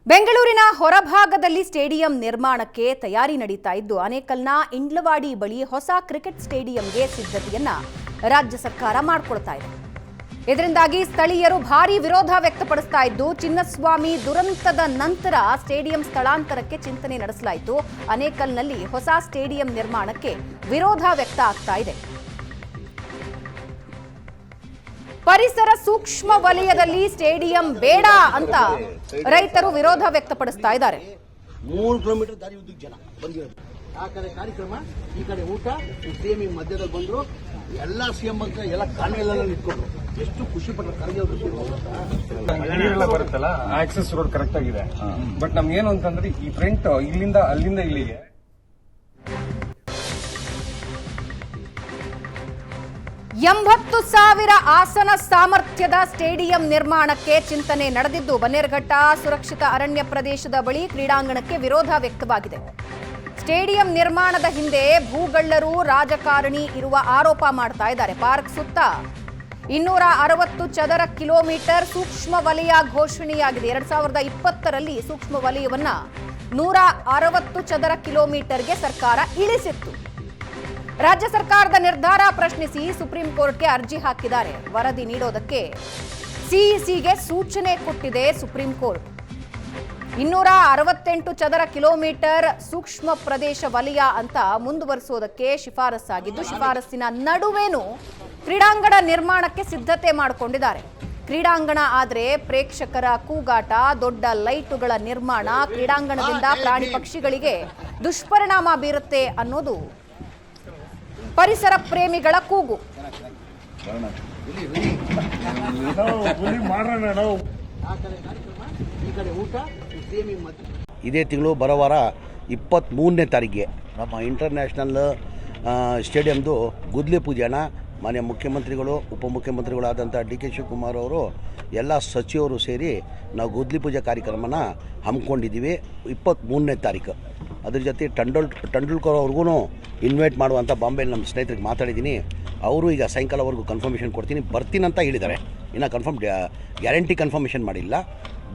ಬೆಂಗಳೂರಿನ ಹೊರಭಾಗದಲ್ಲಿ ಸ್ಟೇಡಿಯಂ ನಿರ್ಮಾಣಕ್ಕೆ ತಯಾರಿ ನಡೀತಾ ಇದ್ದು ಆನೇಕಲ್ನ ಇಂಡ್ಲವಾಡಿ ಬಳಿ ಹೊಸ ಕ್ರಿಕೆಟ್ ಸ್ಟೇಡಿಯಂಗೆ ಸಿದ್ಧತೆಯನ್ನ ರಾಜ್ಯ ಸರ್ಕಾರ ಮಾಡಿಕೊಳ್ತಾ ಇದೆ. ಇದರಿಂದಾಗಿ ಸ್ಥಳೀಯರು ಭಾರಿ ವಿರೋಧ ವ್ಯಕ್ತಪಡಿಸ್ತಾ ಇದ್ದು ಚಿನ್ನಸ್ವಾಮಿ ದುರಂತದ ನಂತರ ಸ್ಟೇಡಿಯಂ ಸ್ಥಳಾಂತರಕ್ಕೆ ಚಿಂತನೆ ನಡೆಸಲಾಯಿತು. ಆನೇಕಲ್ನಲ್ಲಿ ಹೊಸ ಸ್ಟೇಡಿಯಂ ನಿರ್ಮಾಣಕ್ಕೆ ವಿರೋಧ ವ್ಯಕ್ತ ಆಗ್ತಾ ಇದೆ. ಪರಿಸರ ಸೂಕ್ಷ್ಮ ವಲಯದಲ್ಲಿ ಸ್ಟೇಡಿಯಂ ಬೇಡ ಅಂತ ರೈತರು ವಿರೋಧ ವ್ಯಕ್ತಪಡಿಸ್ತಾ ಇದ್ದಾರೆ. 3 ಕಿಲೋಮೀಟರ್ ದಾರಿ ಉದ್ದಕ್ಕೆ ಜನ ಬಂದಿರೋದು. ಆ ಕಡೆ ಕಾರ್ಯಕ್ರಮ, ಈ ಕಡೆ ಊಟ, ಸಿಎಂ ಮಧ್ಯದಲ್ಲಿ ಬಂದ್ರು. ಎಲ್ಲ ಸಿಎಂ ಅಂತ ಎಲ್ಲ ಕಾಣೆಲ್ಲ ನಿಂತ್ಕೊಂಡ್ರು. ಎಷ್ಟು ಖುಷಿ ಪಟ್ಟ ನೀರೆಲ್ಲ ಬರುತ್ತಲ್ಲ, ಆಕ್ಸೆಸ್ ರೋಡ್ ಕರೆಕ್ಟ್ ಆಗಿದೆ. ಬಟ್ ನಮ್ಗೆ ಏನು ಅಂತಂದ್ರೆ ಈ ಫ್ರಂಟ್ ಇಲ್ಲಿಂದ ಅಲ್ಲಿಂದ ಇಲ್ಲಿಗೆ 80,000 ಆಸನ ಸಾಮರ್ಥ್ಯದ ಸ್ಟೇಡಿಯಂ ನಿರ್ಮಾಣಕ್ಕೆ ಚಿಂತನೆ ನಡೆದಿದ್ದು ಬನ್ನೇರುಘಟ್ಟ ಸುರಕ್ಷಿತ ಅರಣ್ಯ ಪ್ರದೇಶದ ಬಳಿ ಕ್ರೀಡಾಂಗಣಕ್ಕೆ ವಿರೋಧ ವ್ಯಕ್ತವಾಗಿದೆ. ಸ್ಟೇಡಿಯಂ ನಿರ್ಮಾಣದ ಹಿಂದೆ ಭೂಗಳ್ಳರು ರಾಜಕಾರಣಿ ಇರುವ ಆರೋಪ ಮಾಡ್ತಾ ಇದ್ದಾರೆ. ಪಾರ್ಕ್ ಸುತ್ತ 260 ಚದರ ಕಿಲೋಮೀಟರ್ ಸೂಕ್ಷ್ಮ ವಲಯ ಘೋಷಣೆಯಾಗಿದೆ. 2020ರಲ್ಲಿ ಸೂಕ್ಷ್ಮ ವಲಯವನ್ನ 160 ಚದರ ಕಿಲೋಮೀಟರ್ಗೆ ಸರ್ಕಾರ ಇಳಿಸಿತ್ತು. ರಾಜ್ಯ ಸರ್ಕಾರದ ನಿರ್ಧಾರ ಪ್ರಶ್ನಿಸಿ ಸುಪ್ರೀಂ ಕೋರ್ಟ್ಗೆ ಅರ್ಜಿ ಹಾಕಿದ್ದಾರೆ. ವರದಿ ನೀಡೋದಕ್ಕೆ ಸಿಇಸಿಗೆ ಸೂಚನೆ ಕೊಟ್ಟಿದೆ ಸುಪ್ರೀಂ ಕೋರ್ಟ್. 268 ಚದರ ಕಿಲೋಮೀಟರ್ ಸೂಕ್ಷ್ಮ ಪ್ರದೇಶ ವಲಯ ಅಂತ ಮುಂದುವರಿಸೋದಕ್ಕೆ ಶಿಫಾರಸ್ಸಾಗಿದ್ದು, ಶಿಫಾರಸ್ಸಿನ ನಡುವೆನೂ ಕ್ರೀಡಾಂಗಣ ನಿರ್ಮಾಣಕ್ಕೆ ಸಿದ್ಧತೆ ಮಾಡಿಕೊಂಡಿದ್ದಾರೆ. ಕ್ರೀಡಾಂಗಣ ಆದರೆ ಪ್ರೇಕ್ಷಕರ ಕೂಗಾಟ, ದೊಡ್ಡ ಲೈಟುಗಳ ನಿರ್ಮಾಣ, ಕ್ರೀಡಾಂಗಣದಿಂದ ಪ್ರಾಣಿ ಪಕ್ಷಿಗಳಿಗೆ ದುಷ್ಪರಿಣಾಮ ಬೀರುತ್ತೆ ಅನ್ನೋದು ಪರಿಸರ ಪ್ರೇಮಿಗಳ ಕೂಗು. ಇದೇ ತಿಂಗಳು ಬರೋವಾರ 23ನೇ ತಾರೀಕಿಗೆ ನಮ್ಮ ಇಂಟರ್ನ್ಯಾಷನಲ್ ಸ್ಟೇಡಿಯಂದು ಗುದ್ಲಿ ಪೂಜೆನ ಮಾನ್ಯ ಮುಖ್ಯಮಂತ್ರಿಗಳು, ಉಪಮುಖ್ಯಮಂತ್ರಿಗಳಾದಂಥ ಡಿ ಕೆ ಶಿವಕುಮಾರ್ ಅವರು, ಎಲ್ಲ ಸಚಿವರು ಸೇರಿ ನಾವು ಗುದ್ಲಿ ಪೂಜೆ ಕಾರ್ಯಕ್ರಮನ ಹಮ್ಮಿಕೊಂಡಿದ್ದೀವಿ 23ನೇ ತಾರೀಕು. ಅದ್ರ ಜೊತೆ ಟಂಡೂಲ್ಕರ್ ಅವ್ರಿಗೂ ಇನ್ವೈಟ್ ಮಾಡುವಂಥ ಬಾಂಬೆಯಲ್ಲಿ ನಮ್ಮ ಸ್ನೇಹಿತರಿಗೆ ಮಾತಾಡಿದ್ದೀನಿ. ಅವರು ಈಗ ಸಾಯಂಕಾಲವರೆಗೂ ಕನ್ಫರ್ಮೇಷನ್ ಕೊಡ್ತೀನಿ, ಬರ್ತೀನಂತ ಹೇಳಿದ್ದಾರೆ. ಇನ್ನು ಗ್ಯಾರಂಟಿ ಕನ್ಫರ್ಮೇಷನ್ ಮಾಡಿಲ್ಲ.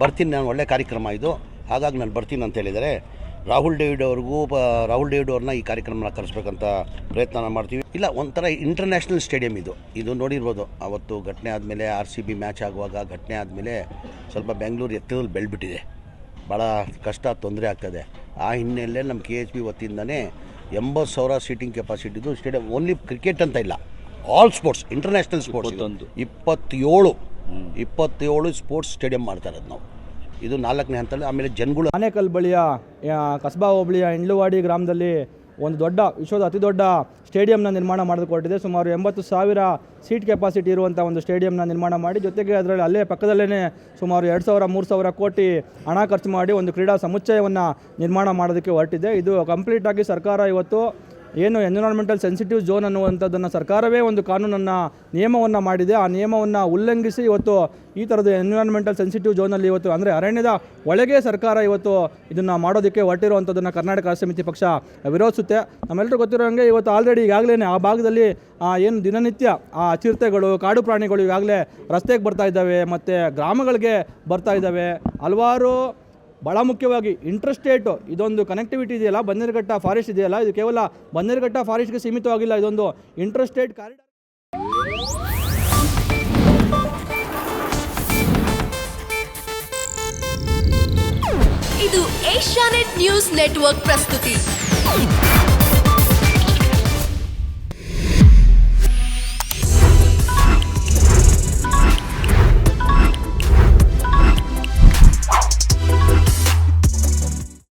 ಬರ್ತೀನಿ, ನಾನು ಒಳ್ಳೆ ಕಾರ್ಯಕ್ರಮ ಇದು, ಹಾಗಾಗಿ ನಾನು ಬರ್ತೀನಿ ಅಂತ ಹೇಳಿದ್ದಾರೆ. ರಾಹುಲ್ ಡೇವಿಡ್ ಅವ್ರನ್ನ ಈ ಕಾರ್ಯಕ್ರಮನ ಕರೆಸ್ಬೇಕಂತ ಪ್ರಯತ್ನ ಮಾಡ್ತೀವಿ. ಇಲ್ಲ, ಒಂಥರ ಇಂಟರ್ನ್ಯಾಷನಲ್ ಸ್ಟೇಡಿಯಂ ಇದು ನೋಡಿರ್ಬೋದು. ಅವತ್ತು ಘಟನೆ ಆದಮೇಲೆ RCB ಮ್ಯಾಚ್ ಆಗುವಾಗ ಘಟನೆ ಆದಮೇಲೆ ಸ್ವಲ್ಪ ಬೆಂಗಳೂರು ಎತ್ತರದಲ್ಲಿ ಬೆಳೆದ್ಬಿಟ್ಟಿದೆ, ಭಾಳ ಕಷ್ಟ, ತೊಂದರೆ ಆಗ್ತದೆ. ಆ ಹಿನ್ನೆಲೆಯಲ್ಲಿ ನಮ್ಮ KHB ವತಿಯಿಂದನೇ 80,000 ಸೀಟಿಂಗ್ ಕೆಪಾಸಿಟಿದು ಸ್ಟೇಡಿಯಂ. ಓನ್ಲಿ ಕ್ರಿಕೆಟ್ ಅಂತ ಇಲ್ಲ, all sports, international sports 27 sports stadium ಮಾಡ್ತಾ ಇರೋದು ನಾವು. ಇದು 4ನೇ ಹಂತದಲ್ಲಿ. ಆಮೇಲೆ ಜನಗಳು ಆನೇಕಲ್ ಬಳಿಯ ಕಸ್ಬಾ ಹೋಬಳಿಯ ಇಂಡ್ಲವಾಡಿ ಗ್ರಾಮದಲ್ಲಿ ಒಂದು ವಿಶ್ವದ ಅತಿ ದೊಡ್ಡ ಸ್ಟೇಡಿಯಂನ ನಿರ್ಮಾಣ ಮಾಡಿಕೊಟ್ಟಿದೆ. ಸುಮಾರು 80,000 ಸೀಟ್ ಕೆಪಾಸಿಟಿ ಇರುವಂಥ ಒಂದು ಸ್ಟೇಡಿಯಂನ ನಿರ್ಮಾಣ ಮಾಡಿ, ಜೊತೆಗೆ ಅದರಲ್ಲಿ ಅಲ್ಲೇ ಪಕ್ಕದಲ್ಲೇ ಸುಮಾರು 2,000-3,000 ಕೋಟಿ ಹಣ ಖರ್ಚು ಮಾಡಿ ಒಂದು ಕ್ರೀಡಾ ಸಮುಚ್ಚಯವನ್ನು ನಿರ್ಮಾಣ ಮಾಡೋದಕ್ಕೆ ಹೊರಟಿದೆ. ಇದು ಕಂಪ್ಲೀಟಾಗಿ ಸರ್ಕಾರ ಇವತ್ತು ಏನು ಎನ್ವಿರಾನ್ಮೆಂಟಲ್ ಸೆನ್ಸಿಟಿವ್ ಝೋನ್ ಅನ್ನುವಂಥದ್ದನ್ನು ಸರ್ಕಾರವೇ ಒಂದು ಕಾನೂನನ್ನು ನಿಯಮವನ್ನು ಮಾಡಿದೆ. ಆ ನಿಯಮವನ್ನು ಉಲ್ಲಂಘಿಸಿ ಇವತ್ತು ಈ ಥರದ ಎನ್ವಿರಾನ್ಮೆಂಟಲ್ ಸೆನ್ಸಿಟಿವ್ ಝೋನಲ್ಲಿ ಇವತ್ತು ಅಂದರೆ ಅರಣ್ಯದ ಒಳಗೆ ಸರ್ಕಾರ ಇವತ್ತು ಇದನ್ನು ಮಾಡೋದಕ್ಕೆ ಹೊರಟಿರುವಂಥದ್ದನ್ನು ಕರ್ನಾಟಕ ರಾಷ್ಟ್ರ ಸಮಿತಿ ಪಕ್ಷ ವಿರೋಧಿಸುತ್ತೆ. ನಮ್ಮೆಲ್ಲರೂ ಗೊತ್ತಿರೋ ಹಾಗೆ ಇವತ್ತು ಆಲ್ರೆಡಿ ಈಗಾಗಲೇ ಆ ಭಾಗದಲ್ಲಿ ಏನು ದಿನನಿತ್ಯ ಚಿರತೆಗಳು, ಕಾಡು ಪ್ರಾಣಿಗಳು ಈಗಾಗಲೇ ರಸ್ತೆಗೆ ಬರ್ತಾ ಇದ್ದಾವೆ ಮತ್ತು ಗ್ರಾಮಗಳಿಗೆ ಬರ್ತಾ ಇದ್ದಾವೆ. ಹಲವಾರು ಭಾಳ ಮುಖ್ಯವಾಗಿ ಇಂಟರ್ಸ್ಟೇಟು ಇದೊಂದು ಕನೆಕ್ಟಿವಿಟಿ ಇದೆಯಲ್ಲ, ಬನ್ನೇರುಘಟ್ಟ ಫಾರೆಸ್ಟ್ ಇದೆಯಲ್ಲ, ಇದು ಕೇವಲ ಬನ್ನೇರುಘಟ್ಟ ಫಾರೆಸ್ಟ್ಗೆ ಸೀಮಿತವಾಗಿಲ್ಲ, ಇದೊಂದು ಇಂಟರ್ಸ್ಟೇಟ್ ಕಾರಿಡಾರ್. ಇದು ಏಷ್ಯಾನೆಟ್ ನ್ಯೂಸ್ ನೆಟ್ವರ್ಕ್ ಪ್ರಸ್ತುತಿ.